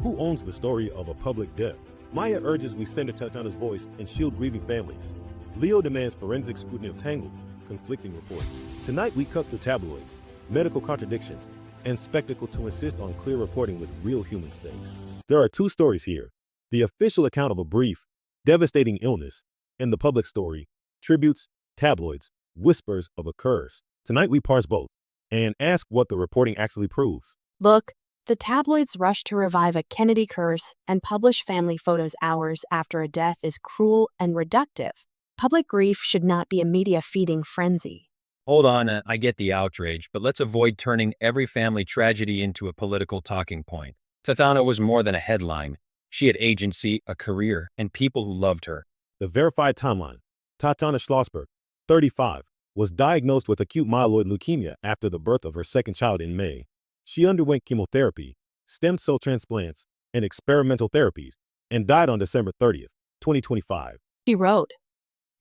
Who owns the story of a public death? Maya urges we center Tatiana's voice and shield grieving families. Leo demands forensic scrutiny of tangled, conflicting reports. Tonight we cut through tabloids, medical contradictions, and spectacle to insist on clear reporting with real human stakes. There are two stories here: the official account of a brief, devastating illness, and the public story, tributes, tabloids, whispers of a curse. Tonight we parse both and ask what the reporting actually proves. Look, the tabloids rush to revive a Kennedy curse and publish family photos hours after a death is cruel and reductive. Public grief should not be a media-feeding frenzy. Hold on, I get the outrage, but let's avoid turning every family tragedy into a political talking point. Tatiana was more than a headline. She had agency, a career, and people who loved her. The verified timeline: Tatiana Schlossberg, 35, was diagnosed with acute myeloid leukemia after the birth of her second child in May. She underwent chemotherapy, stem cell transplants, and experimental therapies, and died on December 30th, 2025. She wrote,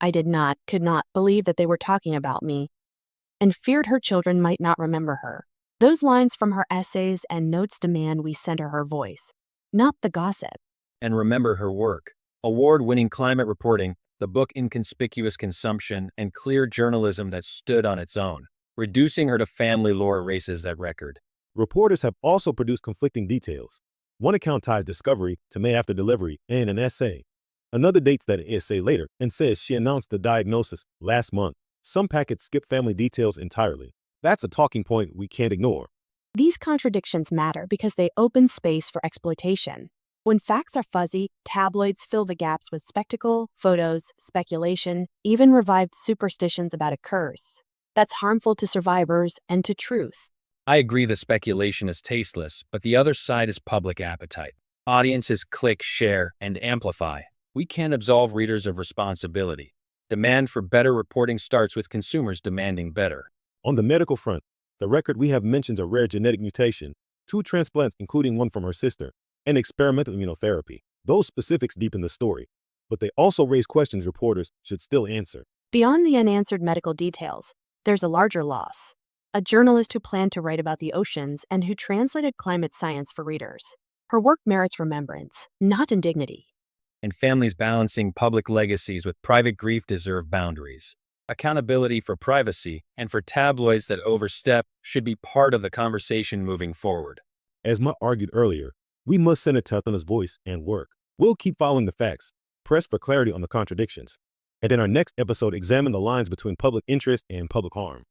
could not believe that they were talking about me, and feared her children might not remember her. Those lines from her essays and notes demand we center her voice, not the gossip. And remember her work. Award-winning climate reporting, the book Inconspicuous Consumption, and clear journalism that stood on its own. Reducing her to family lore erases that record. Reporters have also produced conflicting details. One account ties discovery to May after delivery in an essay. Another dates that essay later and says she announced the diagnosis last month. Some packets skip family details entirely. That's a talking point we can't ignore. These contradictions matter because they open space for exploitation. When facts are fuzzy, tabloids fill the gaps with spectacle, photos, speculation, even revived superstitions about a curse. That's harmful to survivors and to truth. I agree the speculation is tasteless, but the other side is public appetite. Audiences click, share, and amplify. We can't absolve readers of responsibility. Demand for better reporting starts with consumers demanding better. On the medical front, the record we have mentions a rare genetic mutation, 2 transplants including one from her sister, and experimental immunotherapy. Those specifics deepen the story, but they also raise questions reporters should still answer. Beyond the unanswered medical details, there's a larger loss. A journalist who planned to write about the oceans and who translated climate science for readers. Her work merits remembrance, not indignity. And families balancing public legacies with private grief deserve boundaries. Accountability for privacy and for tabloids that overstep should be part of the conversation moving forward. As Mutt argued earlier, we must center Tatiana's voice and work. We'll keep following the facts, press for clarity on the contradictions, and in our next episode examine the lines between public interest and public harm.